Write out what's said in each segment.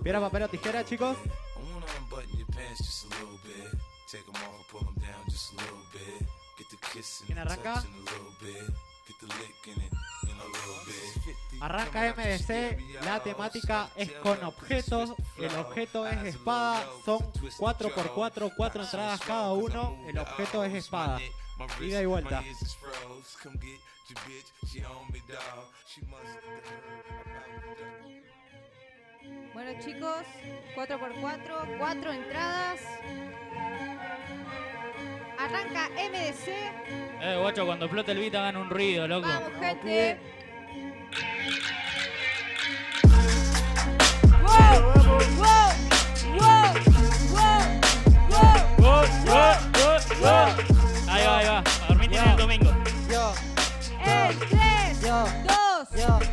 Piedra, papel o tijera, chicos. ¿Quién arranca? Arranca MDC, la temática es con objetos, el objeto es espada, son 4x4, 4 entradas cada uno, el objeto es espada, ida y vuelta. Bueno chicos, 4x4, 4 entradas. Arranca MDC. Guacho, cuando explote el beat hagan un ruido, loco. Vamos, gente. Ahí va. A dormir tiene el domingo. En 3, 2,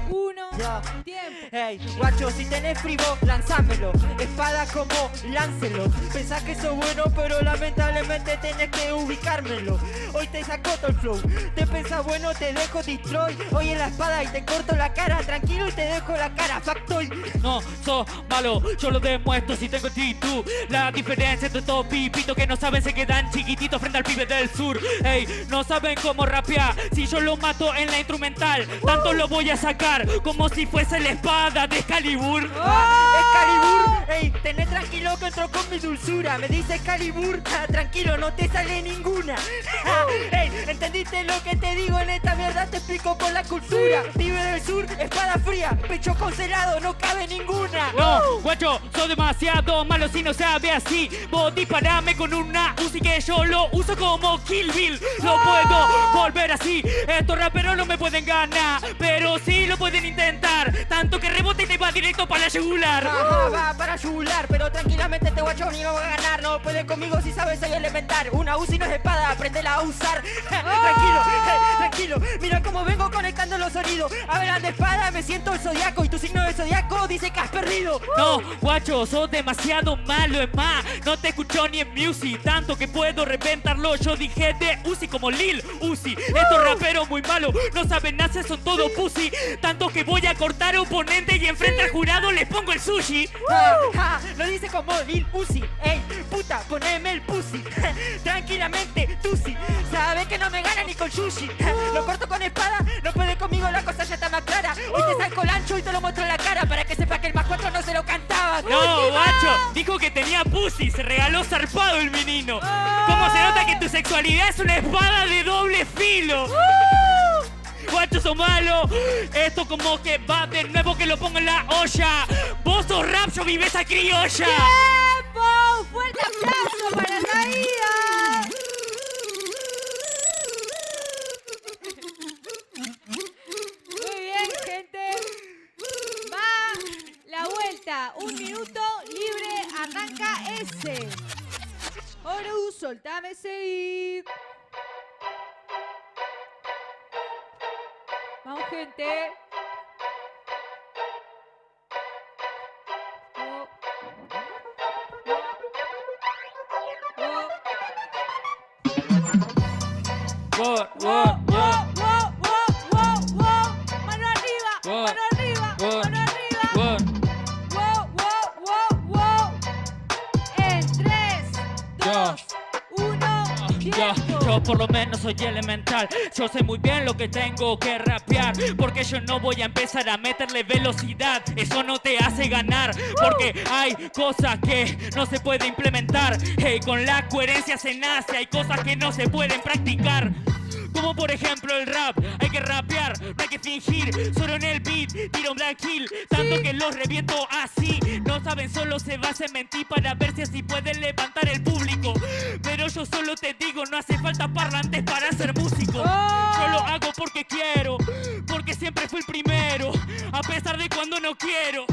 1, tiempo. Hey, guacho, si tenés frivo, lanzámelo. Espada como Lancelot. Pensás que sos bueno, pero lamentablemente tenés que ubicármelo. Hoy te saco todo el flow. Te pensás bueno, te dejo destroy. Hoy en la espada y te corto la cara. Tranquilo y te dejo la cara, factoid. No, sos malo, yo lo demuestro si tengo actitud. La diferencia entre estos pipitos que no saben se quedan chiquititos frente al pibe del sur. Ey, no saben cómo rapear. Si yo lo mato en la instrumental, tanto lo voy a sacar como si fuese la espada de Excalibur. Excalibur, ey, tenés tranquilo que entro con mi dulzura. Me dice Excalibur, tranquilo, no te sale ninguna. Ey, ¿entendiste lo que te digo en esta mierda? Te explico por la cultura. Pibe del sur, espada fría, pecho congelado, no cabe ninguna. No, guacho, sos demasiado malo si no sabe así. Vos disparame con una Uzi que yo lo uso como Kill Bill. No puedo volver así, estos raperos no me pueden ganar, pero sí lo pueden intentar. Tanto que rebote y te va directo para la yugular. Va para yugular, pero tranquilamente te guacho ni no va a ganar. No puedes conmigo si sabes soy elemental. Una Uzi no es espada, aprendela a usar. Tranquilo, mira cómo vengo conectando los sonidos. Hablan de espada, me siento el zodiaco y tu signo de zodiaco dice que has perdido. No, guacho, sos demasiado malo, es más, no te escucho ni en music, tanto que puedo reventarlo. Yo dije de Uzi como Lil Uzi. Estos raperos muy malos, no saben nada, son todo pussy. Tanto que voy a cortar a oponente y enfrente al jurado les pongo el sushi. Lo dice como Lil Uzi. Ey, puta, poneme el pussy. Tranquilamente, Tusi. Sabe que no me gana ni con sushi. Lo corto con espada, no puede conmigo, la cosa ya está más clara. Hoy te saco el ancho y te lo muestro en la cara para que sepa que el más 4 no se lo cantaba. No, guacho, dijo que tenía pussy, se regaló zarpado el menino. Como se nota que tu sexualidad es una espada de doble filo. Guacho, sos malo. Esto como que va de nuevo que lo pongo en la olla. Vos sos rap, yo vive esa criolla. ¡Tiempo! ¡Fuerte aplauso para Saída! Muy bien, gente. Va la vuelta. 1 minuto libre. Arranca ese. Horus, soltame ese. Vamos, gente. Mano arriba, mano arriba, mano arriba. En 3, 2, 1, Yo por lo menos soy elemental. Yo sé muy bien lo que tengo que rapear, porque yo no voy a empezar a meterle velocidad. Eso no te hace ganar, porque hay cosas que no se puede implementar. Hey, con la coherencia se nace, hay cosas que no se pueden practicar. Como por ejemplo el rap, hay que rapear, no hay que fingir. Solo en el beat, tiro un black kill, tanto que los reviento así. No saben, solo se basa en mentir para ver si así pueden levantar el público. Pero yo solo te digo, no hace falta parlantes para ser músico. Yo lo hago porque quiero, porque siempre fui el primero, a pesar de cuando no quiero.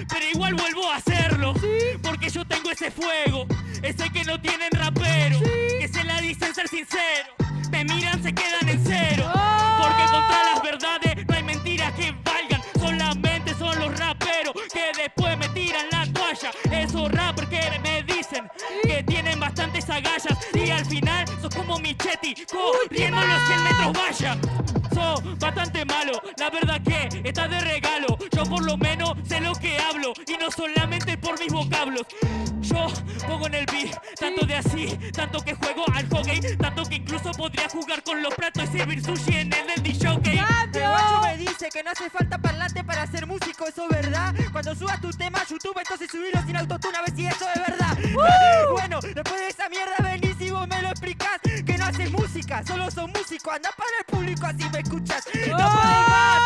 Pero igual vuelvo a hacerlo, porque yo tengo ese fuego, ese que no tienen rapero, que se la dicen ser sincero. Me miran, se quedan en cero, porque contra las verdades no hay mentiras que valgan. Solamente son los raperos que después me tiran la toalla. Esos rappers que me dicen que tienen bastantes agallas y al final sos como Michetti corriendo los 100 metros valla. Sos bastante malo, la verdad que estás de regalo. que hablo y no solamente por mis vocablos. Yo pongo en el beat, tanto de así, tanto que juego al hockey, tanto que incluso podría jugar con los platos y servir sushi en el del DJ. El guacho me dice que no hace falta parlante para ser músico, ¿eso es verdad? Cuando subas tu tema a YouTube, entonces subilo sin autotune a ver si eso es verdad. Bueno, después de esa mierda venís y vos me lo explicás, que no haces música, solo sos músico, anda para el público así me escuchas. No podés más,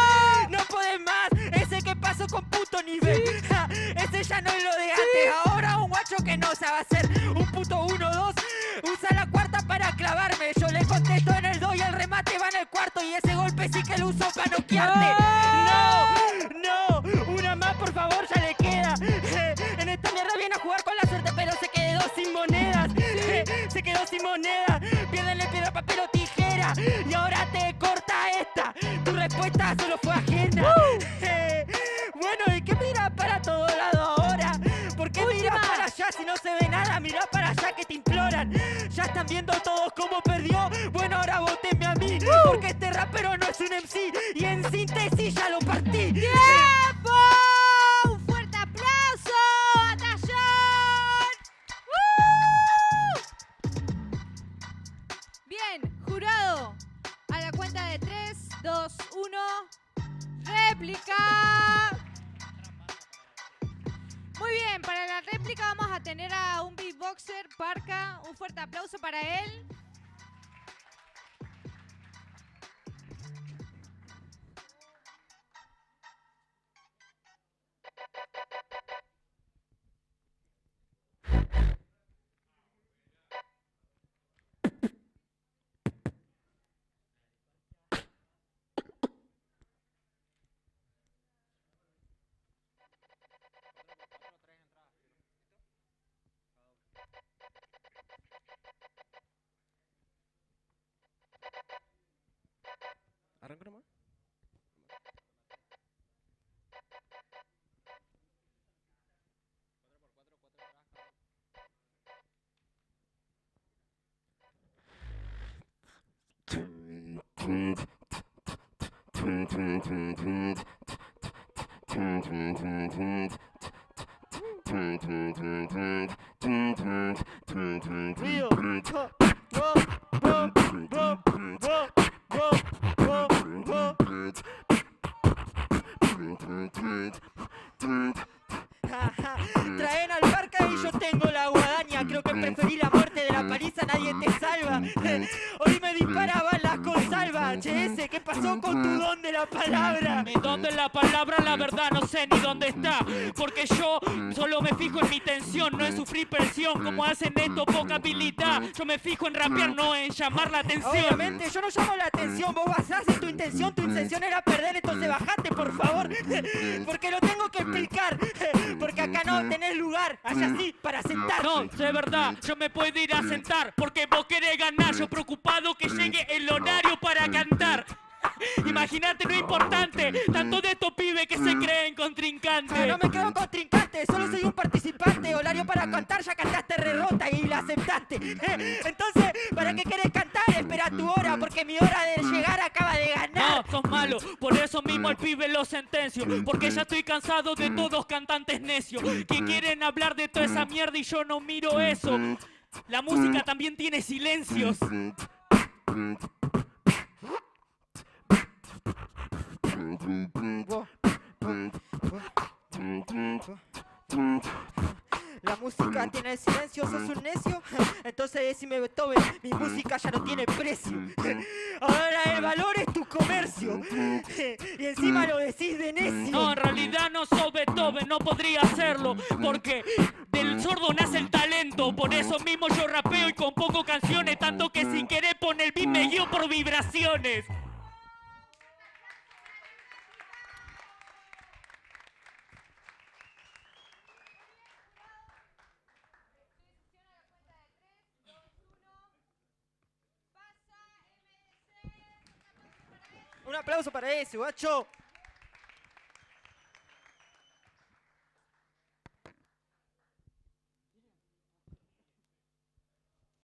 no podés más, ese que pasó con puto nivel, ja, ese ya no es lo de antes, ahora un guacho que no sabe hacer un puto 1-2, usa la cuarta para clavarme, yo le contesto en el 2 y el remate va en el cuarto y ese golpe sí que lo uso para noquearte. No, una más por favor ya le queda, en esta mierda viene a jugar con la suerte pero se quedó sin monedas, se quedó sin monedas, piérdele piedra, papel o tijera y ahora te corta esta, tu respuesta solo fue ajena. Bueno, ¿y qué miras para todo lado ahora? ¿Por qué miras para allá si no se ve nada? Mirá para allá que te imploran. Ya están viendo todos cómo perdió. Bueno, ahora votenme a mí, porque este rapero no es un MC y en síntesis ya lo partí. ¡Tiempo! ¡Un fuerte aplauso, batallón! Bien, jurado, a la cuenta de 3, 2, 1, réplica. Muy bien, para la réplica vamos a tener a un beatboxer, Parca. Un fuerte aplauso para él. Arranca nomás. Río. Traen al Parca y yo tengo la guadaña. Creo que preferí la muerte de la paliza, nadie te salva. Hoy me disparaban las con salva. Che, ¿qué pasó con tu don de la palabra? Mi don de la palabra, la verdad no sé ni dónde está, porque yo solo me fijo en mi tensión, no en sufrir presión como hacen esto, poca habilidad. Yo me fijo en rapear, no en llamar la atención. Obviamente yo no llamo la atención, vos basás en tu intención era perder, entonces bajate por favor, porque lo tengo que explicar, porque acá no tenés lugar, allá sí, para sentar. No, de verdad, yo me puedo ir a sentar, porque vos querés ganar, yo preocupado que llegue el horario para cantar. Imagínate lo importante, tanto de estos pibes que se creen contrincantes. No me creo contrincante, solo soy un participante. Horario para cantar, ya cantaste re rota y la aceptaste. Entonces, ¿para qué querés cantar? Espera tu hora, porque mi hora de llegar acaba de ganar. No, sos malo, por eso mismo el pibe lo sentencio, porque ya estoy cansado de todos cantantes necios que quieren hablar de toda esa mierda y yo no miro eso. La música también tiene silencios. La música tiene silencio, sos un necio. Entonces decime Beethoven, mi música ya no tiene precio. Ahora el valor es tu comercio. Y encima lo decís de necio. No, en realidad no sos Beethoven, no podría hacerlo, porque del sordo nace el talento. Por eso mismo yo rapeo y compongo canciones, tanto que sin querer pone el beat me guío por vibraciones. Un aplauso para ese, guacho.